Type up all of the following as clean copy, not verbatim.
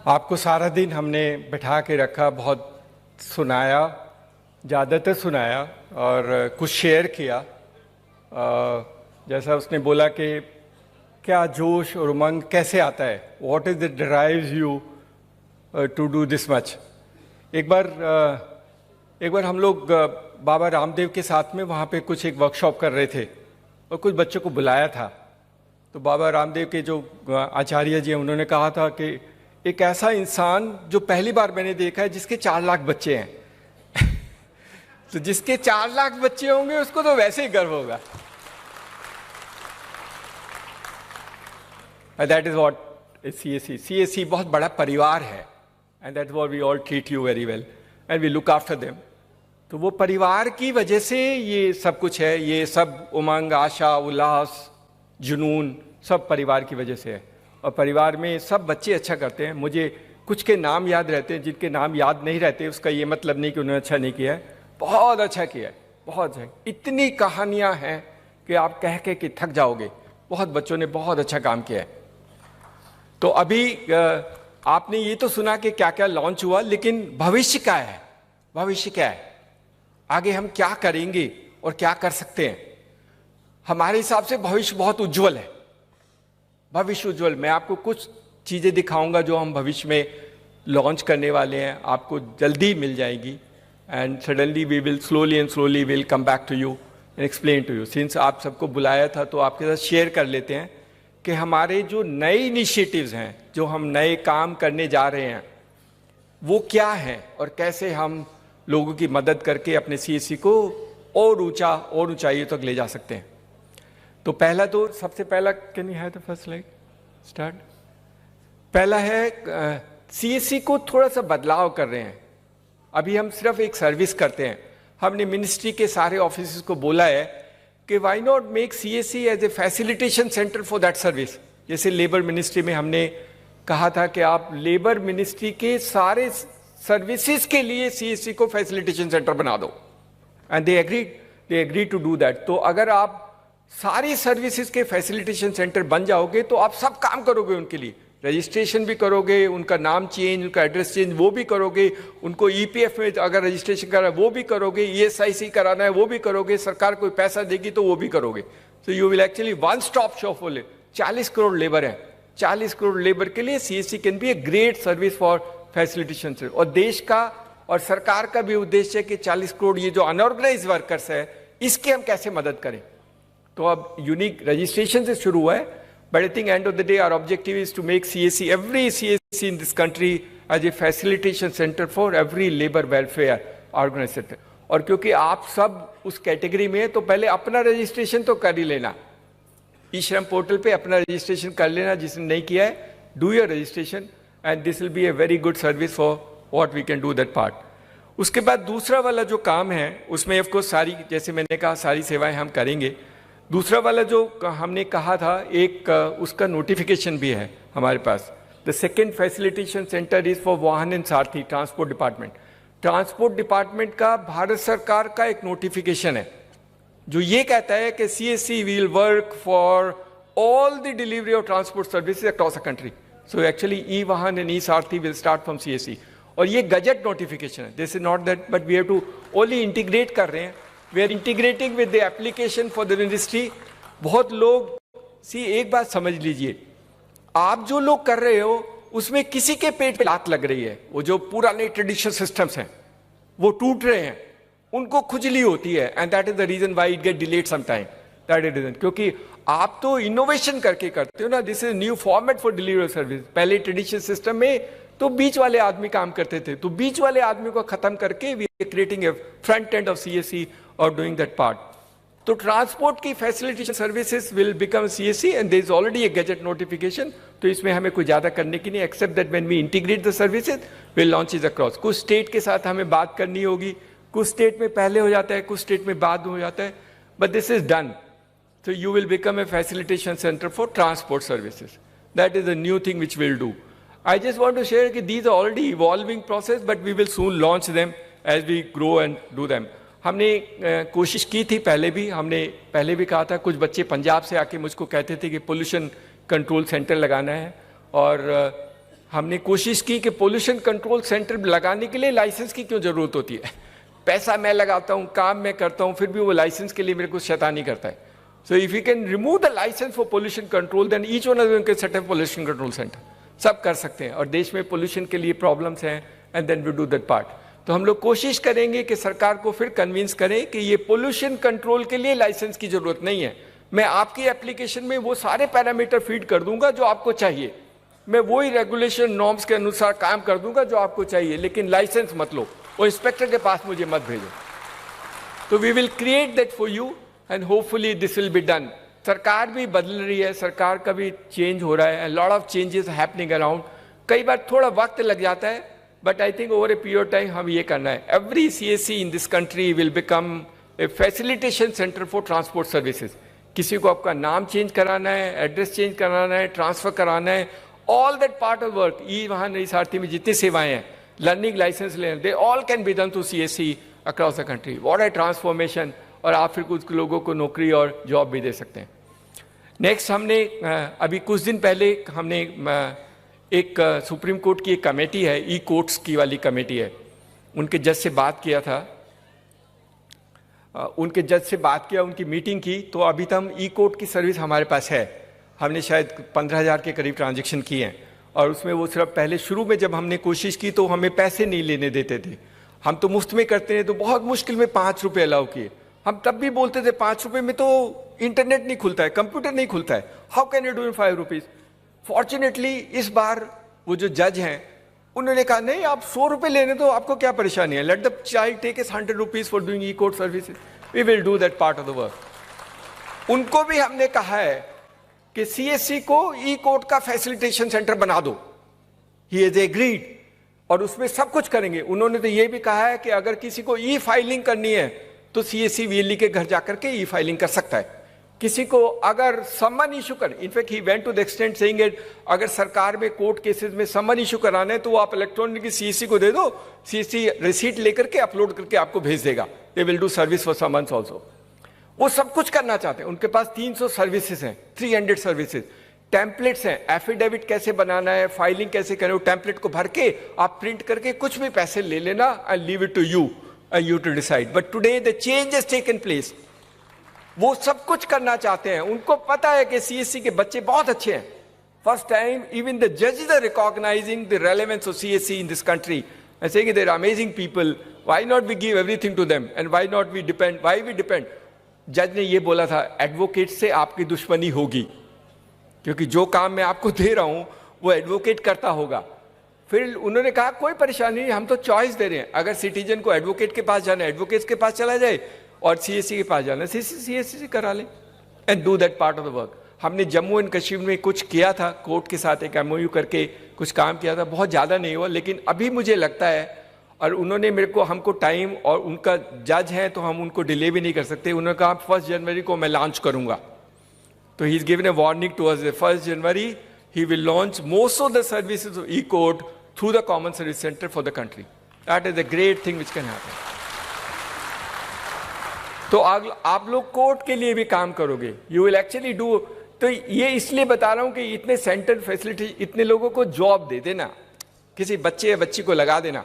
आपको सारा दिन हमने बिठा के रखा, बहुत सुनाया, ज़्यादातर सुनाया और कुछ शेयर किया। जैसा उसने बोला कि क्या जोश और उमंग कैसे आता है, what is it drives you to do this much. एक बार हम लोग बाबा रामदेव के साथ में वहाँ पे कुछ एक वर्कशॉप कर रहे थे और कुछ बच्चों को बुलाया था। तो बाबा रामदेव के जो आचार्य जी हैं उन्होंने कहा था कि एक ऐसा इंसान जो पहली बार मैंने देखा है जिसके 4 लाख बच्चे हैं तो जिसके 4 लाख बच्चे होंगे उसको तो वैसे ही गर्व होगा। That is what CSC। CSC बहुत बड़ा परिवार है and that what we all treat you very well and we look after them. तो वो परिवार की वजह से ये सब कुछ है, ये सब उमंग, आशा, उल्लास, जुनून सब परिवार की वजह से है। और परिवार में सब बच्चे अच्छा करते हैं। मुझे कुछ के नाम याद रहते हैं, जिनके नाम याद नहीं रहते उसका ये मतलब नहीं कि उन्होंने अच्छा नहीं किया है, बहुत अच्छा किया है, बहुत अच्छा। इतनी कहानियां हैं कि आप कह के थक जाओगे। बहुत बच्चों ने बहुत अच्छा काम किया है। तो अभी आपने ये तो सुना कि क्या क्या लॉन्च हुआ, लेकिन भविष्य क्या है, भविष्य क्या है, आगे हम क्या करेंगे और क्या कर सकते हैं। हमारे हिसाब से भविष्य बहुत उज्जवल है, भविष्य उज्जवल। मैं आपको कुछ चीज़ें दिखाऊंगा जो हम भविष्य में लॉन्च करने वाले हैं, आपको जल्दी मिल जाएगी। And suddenly we will slowly will come back to you and explain to you. Since आप सबको बुलाया था तो आपके साथ शेयर कर लेते हैं कि हमारे जो नए इनिशिएटिव्स हैं, जो हम नए काम करने जा रहे हैं, वो क्या हैं और कैसे हम लोगों की मदद करके अपने CSC को और ऊंचा और ऊंचाइयों तक ले जा सकते हैं। तो पहला, तो सबसे पहला, can you have the first slide start. पहला है CSC को थोड़ा सा बदलाव कर रहे हैं। अभी हम सिर्फ एक सर्विस करते हैं। हमने मिनिस्ट्री के सारे ऑफिस को बोला है कि why not make CSC as a facilitation centre for that service. जैसे लेबर मिनिस्ट्री में हमने कहा था कि आप लेबर मिनिस्ट्री के सारे सर्विसेज के लिए CSC को फैसिलिटेशन सेंटर बना दो, and they agree to do that. तो अगर आप सारी सर्विसेज के फैसिलिटेशन सेंटर बन जाओगे तो आप सब काम करोगे उनके लिए। रजिस्ट्रेशन भी करोगे, उनका नाम चेंज, उनका एड्रेस चेंज वो भी करोगे, उनको EPF में अगर रजिस्ट्रेशन कराना है वो भी करोगे, ESIC कराना है वो भी करोगे, सरकार कोई पैसा देगी तो वो भी करोगे। तो you will actually one stop shop for 40 crore labour है। 40 करोड़ लेबर के लिए CSC can be a great service for facilitation centre. और देश का और सरकार का भी उद्देश्य है कि 40 करोड़ ये जो अनऑर्गेनाइज वर्कर्स है इसके हम कैसे मदद करें। तो अब यूनिक रजिस्ट्रेशन से शुरू हुआ है, but I think end of the day our objective is to make CSC, every CSC in this country as a facilitation centre for every labour welfare organisation. और क्योंकि आप सब उस कैटेगरी में है तो पहले अपना रजिस्ट्रेशन तो कर ही लेना, ई-श्रम पोर्टल पे अपना रजिस्ट्रेशन कर लेना। जिसने नहीं किया है, do your registration and this will be a very good service for what we can do that part. उसके बाद दूसरा वाला जो काम है उसमें ऑफकोर्स सारी, जैसे मैंने कहा, सारी सेवाएं हम करेंगे। दूसरा वाला जो हमने कहा था, एक उसका नोटिफिकेशन भी है हमारे पास। The second facilitation centre is for Vahan and Sarathi, transport department. Transport department का भारत सरकार का एक नोटिफिकेशन है जो ये कहता है कि CSC will work for all the delivery of transport services across the country. So actually eVahan and eSarathi will start from CSC। और ये गजट नोटिफिकेशन है, this is not that, but we have to only integrate कर रहे हैं। We are integrating with the application for the ministry. बहुत लोग एक बात समझ लीजिए, आप जो लोग कर रहे हो उसमें किसी के पेट पे लात लग रही है। वो जो पुराने ट्रेडिशनल सिस्टम्स हैं वो टूट रहे हैं, उनको खुजली होती है, and that is the reason why it get delayed some time. That is reason, क्योंकि आप तो इनोवेशन करके करते हो ना। This is new format for delivery service. पहले ट्रेडिशनल सिस्टम में तो बीच वाले आदमी काम करते थे, तो बीच वाले आदमी को खत्म करके we are creating a front end of CSC और डूइंग दैट पार्ट। तो ट्रांसपोर्ट की facilitation services will become CSC and there is already a gazette notification. तो इसमें हमें कुछ ज्यादा करने की नहीं, except that when we integrate the services will launch is across. कुछ स्टेट के साथ हमें बात करनी होगी, कुछ स्टेट में पहले हो जाता है, कुछ स्टेट में बाद हो जाता है, but this is done. So you will become a facilitation center for transport services. That is a new thing which we'll do. I just want to share that these are already evolving process, but we will soon launch them as we grow and do them. हमने कोशिश की थी हमने पहले भी कहा था। कुछ बच्चे पंजाब से आके मुझको कहते थे कि पोल्यूशन कंट्रोल सेंटर लगाना है, और हमने कोशिश की कि पोल्यूशन कंट्रोल सेंटर लगाने के लिए लाइसेंस की क्यों जरूरत होती है? पैसा मैं लगाता हूँ, काम मैं करता हूँ, फिर भी वो लाइसेंस के लिए मेरे को शैतानी करता है। So if you can remove the licence for pollution control, then each one of them can set up pollution control centre. सब कर सकते हैं, और देश में पोल्यूशन के लिए प्रॉब्लम्स हैं, and then we do that part. तो हम लोग कोशिश करेंगे कि सरकार को फिर कन्विंस करें कि ये पोल्यूशन कंट्रोल के लिए लाइसेंस की जरूरत नहीं है। मैं आपकी एप्लीकेशन में वो सारे पैरामीटर फीड कर दूंगा जो आपको चाहिए, मैं वही रेगुलेशन नॉर्म्स के अनुसार काम कर दूंगा जो आपको चाहिए, लेकिन लाइसेंस मत लो, वो इंस्पेक्टर के पास मुझे मत भेजो। तो we will create that for you and hopefully this will be done. सरकार भी बदल रही है, सरकार का भी चेंज हो रहा है, and lot of changes happening around. कई बार थोड़ा वक्त लग जाता है, but I think over a period time हम ये करना है। Every CSC in this country will become a facilitation centre for transport services. किसी को आपका नाम चेंज कराना है, एड्रेस चेंज कराना है, ट्रांसफर कराना है, all that part of work, e Vahan नई सारथी में जितनी सेवाएं हैं, लर्निंग लाइसेंस लेना, they all can be done through CSC across the country. What A transformation! और आप फिर कुछ लोगों को नौकरी और जॉब भी दे सकते हैं। नेक्स्ट, हमने अभी कुछ दिन पहले हमने एक सुप्रीम कोर्ट की एक कमेटी है, ई कोर्ट्स की वाली कमेटी है, उनके जज से बात किया था, उनके जज से बात किया, उनकी मीटिंग की। तो अभी तक हम ई कोर्ट की सर्विस हमारे पास है, हमने शायद 15,000 के करीब ट्रांजेक्शन किए हैं, और उसमें वो सिर्फ पहले शुरू में जब हमने कोशिश की तो हमें पैसे नहीं लेने देते थे, हम तो मुफ्त में करते हैं, तो बहुत मुश्किल में 5 रुपये अलाउ किए। हम तब भी बोलते थे 5 रुपये में तो इंटरनेट नहीं खुलता है, कंप्यूटर नहीं खुलता है, how can you do in 5 rupees? Fortunately इस बार वो जो जज हैं उन्होंने कहा नहीं, आप 100 रुपये लेने दो, आपको क्या परेशानी है, let the child take is 100 rupees for doing e court services, we will do that part of the work. उनको भी हमने कहा है कि CSC को ई कोर्ट का फैसिलिटेशन सेंटर बना दो, ही इज एग्रीड, और उसमें सब कुछ करेंगे। उन्होंने तो ये भी कहा है कि अगर किसी को ई फाइलिंग करनी है तो CSC VLE के घर जाकर के ई फाइलिंग कर सकता है। किसी को अगर समन इशू कर, in fact he went to the extent saying it, अगर सरकार में कोर्ट केसेस में समन इशू कराना है तो आप इलेक्ट्रॉनिक CSC को दे दो, CSC रिसीट लेकर के अपलोड करके आपको भेज देगा, दे will do service for summons also. वो सब कुछ करना चाहते हैं, उनके पास 300 सर्विसेज हैं, 300 सर्विसेज, टेम्पलेट्स हैं, एफिडेविट कैसे बनाना है, फाइलिंग कैसे करें, वो टेम्पलेट को भर के आप प्रिंट करके कुछ भी पैसे ले लेना, I leave it to you, you to decide. But today the change has taken place. वो सब कुछ करना चाहते हैं, उनको पता है कि CSC के बच्चे बहुत अच्छे हैं। First time even the judges are recognizing the relevance of CSC in this country and saying they are amazing people. Why not we give everything to them and why not we depend? Why we depend? जज ने ये बोला था, advocate से आपकी दुश्मनी होगी, क्योंकि जो काम मैं आपको दे रहा हूं वो एडवोकेट करता होगा। फिर उन्होंने कहा कोई परेशानी नहीं, हम तो चॉइस दे रहे हैं, अगर सिटीजन को एडवोकेट के पास जाना है एडवोकेट के पास चला जाए, और CSC के पास जाना है CSC से करा ले, and do that part of the work. हमने जम्मू एंड कश्मीर में कुछ किया था, कोर्ट के साथ एक MOU करके कुछ काम किया था, बहुत ज़्यादा नहीं हुआ, लेकिन अभी मुझे लगता है, और उन्होंने मेरे को, हमको टाइम, और उनका जज है तो हम उनको डिले भी नहीं कर सकते, उन्होंने कहा 1 जनवरी को मैं लॉन्च करूँगा। तो he is given a warning to us, 1 January he will launch most of the services of e-court through the common service center for the country. That is a great thing which can happen. तो आप लोग court के लिए भी काम करोगे, you will actually do। तो ये इसलिए बता रहा हूं कि इतने सेंटर फैसिलिटी, इतने लोगों को जॉब दे देना, किसी बच्चे या बच्ची को लगा देना,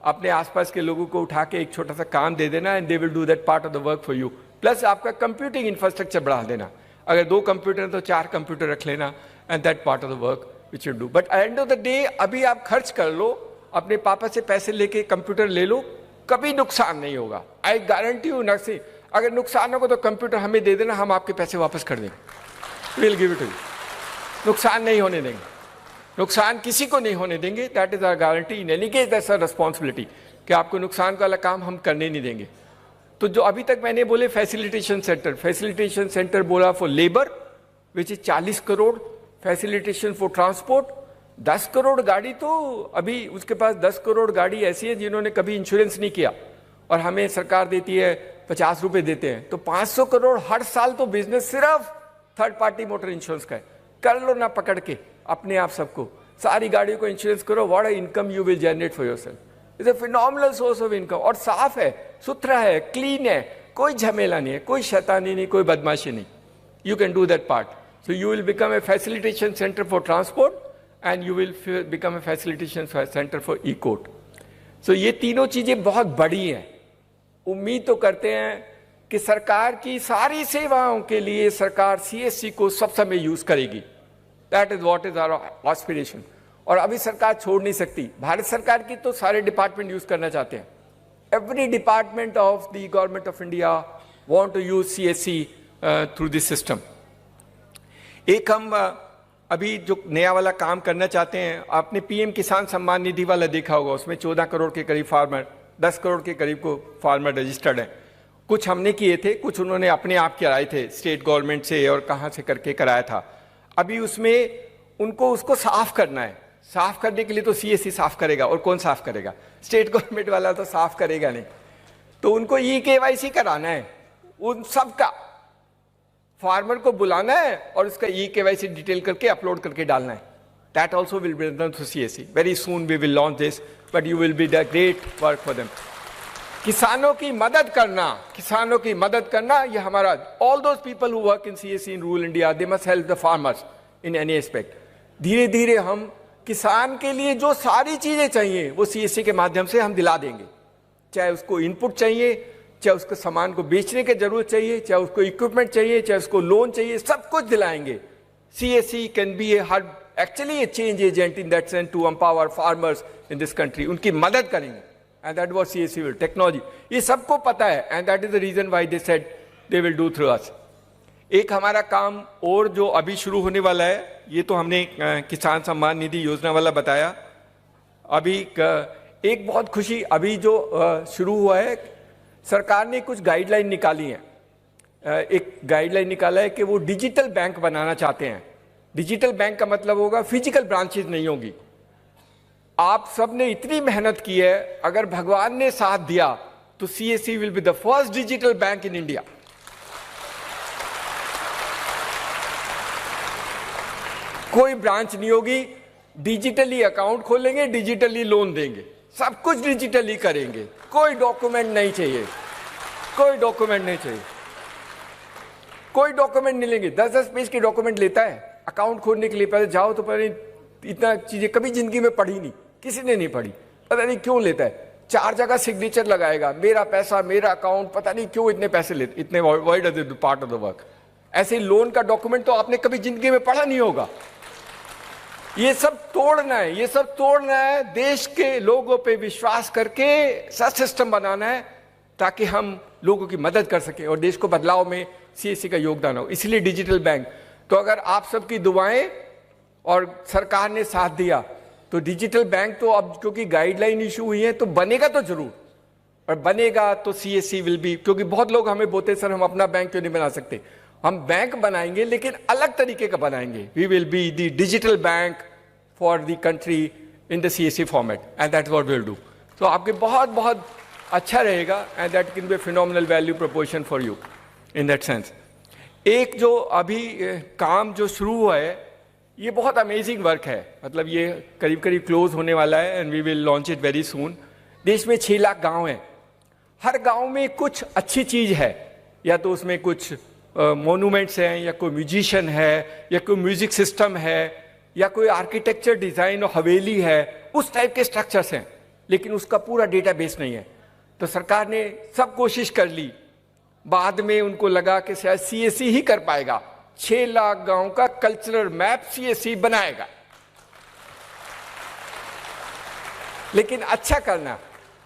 अपने आसपास के लोगों को उठा के एक छोटा सा काम दे देना, and they will do that part of the work for you. Plus आपका कंप्यूटिंग इंफ्रास्ट्रक्चर बढ़ा देना, अगर 2 कंप्यूटर हैं तो 4 कंप्यूटर रख लेना, and that part of the work which you do. But and of the day अभी आप खर्च कर लो, अपने पापा से पैसे लेके कंप्यूटर ले लो, कभी नुकसान नहीं होगा, आई गारंटी यू। नक्सी अगर नुकसान होगा तो कंप्यूटर हमें दे देना, हम आपके पैसे वापस कर देंगे, will give it to you. नुकसान नहीं होने देंगे, नुकसान किसी को नहीं होने देंगे, that is our guarantee. In any case that's our responsibility कि आपको नुकसान वाला काम हम करने नहीं देंगे। तो जो अभी तक मैंने बोले फैसिलिटेशन सेंटर बोला for labour which is 40 crore, facilitation for transport 10 crore गाड़ी, तो अभी उसके पास 10 करोड़ गाड़ी ऐसी है जिन्होंने कभी इंश्योरेंस नहीं किया, और हमें सरकार देती है 50 रुपए देते हैं, तो 500 करोड़ हर साल तो बिजनेस सिर्फ थर्ड पार्टी मोटर इंश्योरेंस का है। कर लो ना पकड़ के अपने आप सबको, सारी गाड़ियों को इंश्योरेंस करो, what a income you will generate for yourself, it's a phenomenal source of income. और साफ है, सुथरा है, क्लीन है, कोई झमेला नहीं है, कोई शैतानी नहीं, कोई बदमाशी नहीं। You can do that part, so you will become a facilitation center for transport and you will become a facilitation center for e-court. So ये तीनों चीजें बहुत बड़ी हैं। उम्मीद तो करते हैं कि सरकार की सारी सेवाओं के लिए सरकार CSC को सब समय यूज करेगी। That is what is our aspiration. और अभी सरकार छोड़ नहीं सकती। भारत सरकार की तो सारे डिपार्टमेंट यूज करना चाहते हैं। Every department of the government of India want to use CSC through this system. एक हम अभी जो नया वाला काम करना चाहते हैं, आपने PM किसान सम्मान निधि वाला देखा होगा, उसमें 14 करोड़ के करीब फार्मर, 10 करोड़ के करीब को फार्मर रजिस्टर्ड हैं। कुछ हमने किए थे, कुछ उन्होंने अपने आप कराए थे स्टेट गवर्नमेंट से और कहाँ से करके कराया था। अभी उसमें उनको उसको साफ करना है। साफ करने के लिए तो CSC साफ करेगा, और कौन साफ करेगा? स्टेट गवर्नमेंट वाला तो साफ करेगा नहीं। तो उनको KYC कराना है, उन सब का फार्मर को बुलाना है और उसका KYC डिटेल करके अपलोड करके डालना है। That also will be done through CSC. Very soon we will launch this, but you will be the great work for them. किसानों की मदद करना, किसानों की मदद करना, ये हमारा, all those people who work in CSC in rural India, they must help the farmers in any aspect. धीरे धीरे हम किसान के लिए जो सारी चीजें चाहिए वो CSC के माध्यम से हम दिला देंगे। चाहे उसको इनपुट चाहिए, चाहे उसको सामान को बेचने की जरूरत चाहिए, चाहे उसको इक्विपमेंट चाहिए, चाहे उसको लोन चाहिए, सब कुछ दिलाएंगे। CSC कैन बी ए हर actually a change agent in that sense to empower farmers in this country. उनकी मदद करेंगे, and that was CSC will technology. ये सबको पता है, and that is the reason why they said they will do through us. एक हमारा काम और जो अभी शुरू होने वाला है, ये तो हमने किसान सम्मान निधि योजना वाला बताया। अभी एक बहुत खुशी अभी जो शुरू हुआ है, सरकार ने कुछ गाइडलाइन निकाली है। एक गाइडलाइन निकाला है कि वो डिजिटल बैंक बनाना चाहते हैं। डिजिटल बैंक का मतलब होगा फिजिकल ब्रांचेस नहीं होगी। आप सब ने इतनी मेहनत की है, अगर भगवान ने साथ दिया तो CSC will be the first digital bank in India. कोई ब्रांच नहीं होगी, डिजिटली अकाउंट खोलेंगे, डिजिटली लोन देंगे, सब कुछ डिजिटली करेंगे। कोई डॉक्यूमेंट नहीं चाहिए, कोई डॉक्यूमेंट नहीं चाहिए, कोई डॉक्यूमेंट नहीं लेंगे। 10-10 पेज के डॉक्यूमेंट लेता है अकाउंट खोलने के लिए। पहले जाओ तो पहले इतना चीजें कभी जिंदगी में पढ़ी नहीं, किसी ने नहीं पढ़ी, पता नहीं क्यों लेता है। 4 जगह सिग्नेचर लगाएगा, मेरा पैसा, मेरा अकाउंट, पता नहीं क्यों इतने पैसे लेते, इतने wide part of the work. ऐसे लोन का डॉक्यूमेंट तो आपने कभी जिंदगी में पढ़ा नहीं होगा। ये सब तोड़ना है, ये सब तोड़ना है। देश के लोगों पे विश्वास करके ऐसा सिस्टम बनाना है ताकि हम लोगों की मदद कर सके और देश को बदलाव में CSC का योगदान हो। इसलिए डिजिटल बैंक। तो अगर आप सबकी दुआएं और सरकार ने साथ दिया तो डिजिटल बैंक तो अब क्योंकि गाइडलाइन इशू हुई है तो बनेगा तो जरूर, और बनेगा तो CSC विल बी। क्योंकि बहुत लोग हमें बोलते सर हम अपना बैंक क्यों नहीं बना सकते। हम बैंक बनाएंगे लेकिन अलग तरीके का बनाएंगे। We will be the digital bank for the country in the CSC format, and that what we will do. तो आपके बहुत बहुत अच्छा रहेगा, and that can be a phenomenal value proportion for you in that sense. एक जो अभी काम जो शुरू हुआ है, ये बहुत अमेजिंग वर्क है। मतलब ये करीब करीब क्लोज होने वाला है, and we will launch it very soon. देश में 6 लाख गांव हैं। हर गांव में कुछ अच्छी चीज है, या तो उसमें कुछ मोन्यूमेंट्स हैं, या कोई म्यूजिशियन है, या कोई म्यूजिक सिस्टम है, या कोई आर्किटेक्चर डिजाइन और हवेली है, उस टाइप के स्ट्रक्चर्स हैं, लेकिन उसका पूरा डेटाबेस नहीं है। तो सरकार ने सब कोशिश कर ली, बाद में उनको लगा कि शायद CSC ही कर पाएगा। 6 लाख गांव का कल्चरल मैप CSC बनाएगा। लेकिन अच्छा करना,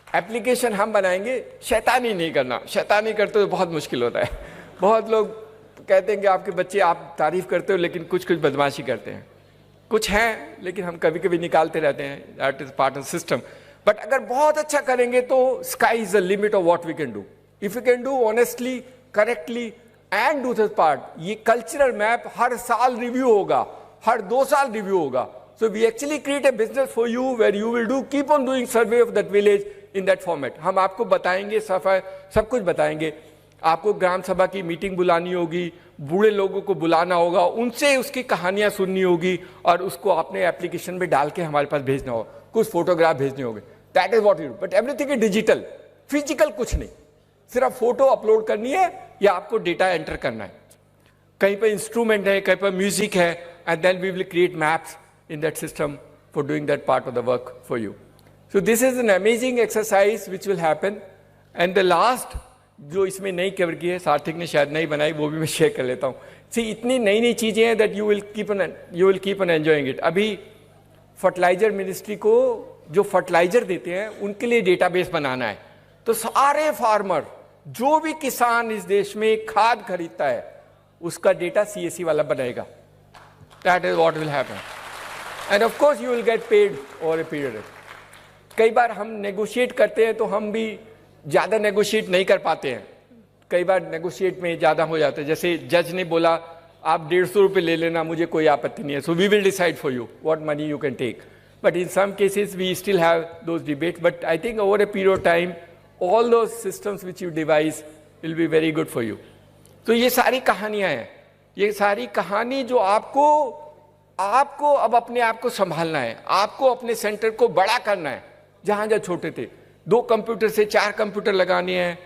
एप्लीकेशन हम बनाएंगे, शैतानी नहीं करना। शैतानी करते तो बहुत मुश्किल होता है। बहुत लोग कहते हैं कि आपके बच्चे, आप तारीफ करते हो लेकिन कुछ कुछ बदमाशी करते हैं। कुछ हैं लेकिन हम कभी कभी निकालते रहते हैं, that is part of system. But अगर बहुत अच्छा करेंगे तो sky is the limit of what we can do if you can do honestly, correctly and do this part. ये कल्चरल मैप हर साल रिव्यू होगा, हर 2 साल रिव्यू होगा। So we actually create a business for you where you will do keep on doing survey of that village in that format. हम आपको बताएंगे, सफाई सब कुछ बताएंगे। आपको ग्राम सभा की मीटिंग बुलानी होगी, बूढ़े लोगों को बुलाना होगा, उनसे उसकी कहानियां सुननी होगी, और उसको अपने एप्लीकेशन में डाल के हमारे पास भेजना होगा। कुछ फोटोग्राफ भेजने होंगे। That is what you do. But everything is digital, physical कुछ नहीं। सिर्फ फोटो अपलोड करनी है या आपको डेटा एंटर करना है। कहीं पर इंस्ट्रूमेंट है, कहीं पर म्यूजिक है, and then we will create maps in that system for doing that part of the work for you. So this is an amazing exercise which will happen. And the last जो इसमें नई cover की है, सार्थक ने शायद नई बनाई, वो भी मैं शेयर कर लेता हूँ. See, इतनी नई नई चीज़ें हैं that you will keep on enjoying it. अभी फर्टिलाइजर मिनिस्ट्री को जो फर्टिलाइजर देते हैं उनके लिए डेटाबेस बनाना है. तो सारे फार्मर, जो भी किसान इस देश में खाद खरीदता है, उसका डेटा CSC वाला बनाएगा. That is what will happen. And of course you will get paid over a period. कई बार हम नेगोशिएट करते हैं तो हम भी ज़्यादा नेगोशिएट नहीं कर पाते हैं. कई बार नेगोशिएट में ज़्यादा हो जाता है. जैसे जज ने बोला आप 150 रुपये ले लेना, मुझे कोई आपत्ति नहीं है. So we will decide for you what money you can take. But in some cases we still have those debates. But I think over a period of time all those systems which you devise will be very good for you. तो ये सारी कहानियाँ हैं. ये सारी कहानी जो आपको अब अपने आप को संभालना है, आपको अपने सेंटर को बड़ा करना है. जहाँ जहाँ छोटे थे 2 कंप्यूटर से 4 कंप्यूटर लगाने हैं.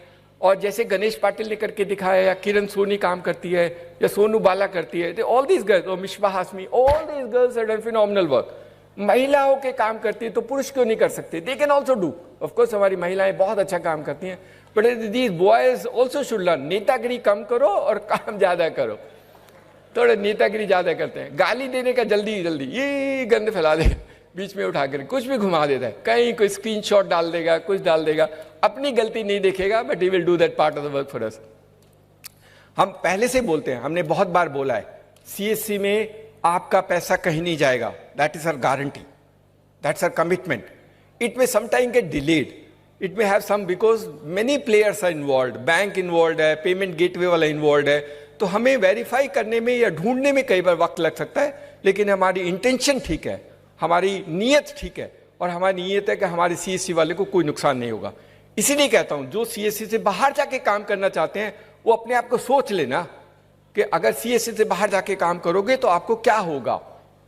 और जैसे गणेश पाटिल ने करके दिखाया, या किरण सोनी काम करती है, या सोनू बाला करती है, ऑल दीज गर्ल्स, और Mishba Hashmi, all these girls have done phenomenal work. महिलाओं के काम करती है तो पुरुष क्यों नहीं कर सकते? They can also do. Of course हमारी महिलाएं बहुत अच्छा काम करती हैं, but these boys also should learn. नेतागिरी कम करो और काम ज्यादा करो. थोड़ा नेतागिरी ज्यादा करते हैं, गाली देने का जल्दी ये गंद फैला दे, बीच में उठा कर कुछ भी घुमा देता है, कहीं कोई स्क्रीनशॉट डाल देगा, कुछ डाल देगा, अपनी गलती नहीं देखेगा, but he will do that part of the work for us. हम पहले से बोलते हैं, हमने बहुत बार बोला है, CSC में आपका पैसा कहीं नहीं जाएगा. That is our guarantee, that's our commitment. It may sometime get delayed, it may have some, because many players are involve, bank involve है, पेमेंट गेटवे वाला इन्वॉल्व है. तो हमें वेरीफाई करने में या ढूंढने में कई बार वक्त लग सकता है, लेकिन हमारी इंटेंशन ठीक है, हमारी नीयत ठीक है, और हमारी नीयत है कि हमारे CSC वाले को कोई नुकसान नहीं होगा. इसीलिए कहता हूं, जो CSC से बाहर जाके काम करना चाहते हैं वो अपने आप को सोच लेना कि अगर CSC से बाहर जाके काम करोगे तो आपको क्या होगा.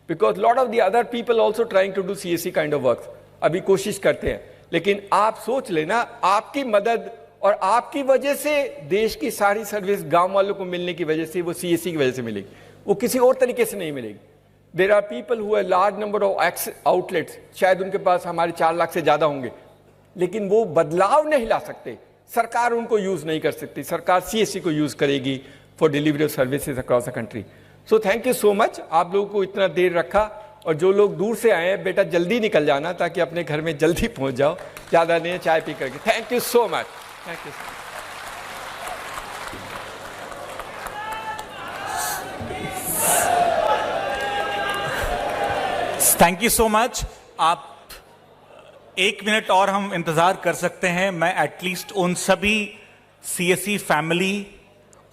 Because lot of the other people also trying to do CSC kind of work, अभी कोशिश करते हैं. लेकिन आप सोच लेना, आपकी मदद और आपकी वजह से देश की सारी सर्विस गांव वालों को मिलने की वजह से, वो CSC की वजह से मिलेगी, वो किसी और तरीके से नहीं मिलेगी. There are people who have large number of outlets, शायद उनके पास हमारे 4 लाख से ज्यादा होंगे, लेकिन वो बदलाव नहीं ला सकते. सरकार उनको यूज नहीं कर सकती. सरकार CSC को यूज करेगी for delivery of services across the country. So thank you so much. आप लोगों को इतना देर रखा, और जो लोग दूर से आए हैं, बेटा जल्दी निकल जाना ताकि अपने घर में जल्दी पहुंच जाओ, ज्यादा नहीं चाय पी करके. Thank you so much. Thank you. Thank you so much. आप 1 मिनट और हम इंतजार कर सकते हैं. मैं एटलीस्ट उन सभी CSC फैमिली,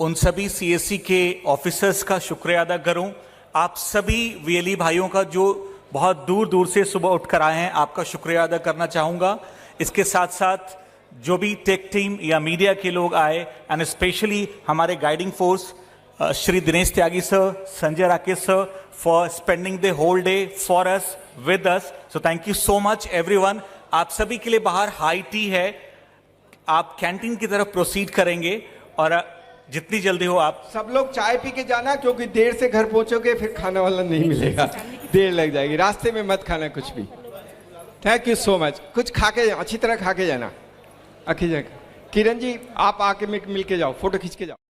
उन सभी CSC के ऑफिसर्स का शुक्रिया अदा करूं. आप सभी VLE भाइयों का जो बहुत दूर दूर से सुबह उठकर आए हैं, आपका शुक्रिया अदा करना चाहूंगा. इसके साथ साथ जो भी टेक टीम या मीडिया के लोग आए, एंड स्पेशली हमारे guiding force Shri Dinesh Tyagi sir, Sanjay Rakesh sir, for spending the whole day for us, with us. So thank you so much everyone. आप सभी के लिए बाहर हाई टी है, आप कैंटीन की तरफ प्रोसीड करेंगे, और जितनी जल्दी हो आप सब लोग चाय पी के जाना, क्योंकि देर से घर पहुंचोगे फिर खाना वाला नहीं मिलेगा, देर लग जाएगी. रास्ते में मत खाना कुछ भी. Thank you so much. कुछ खा के, अच्छी तरह खा के जाना. किरण जी आप आके मिल के जाओ, फोटो खींच के जाओ.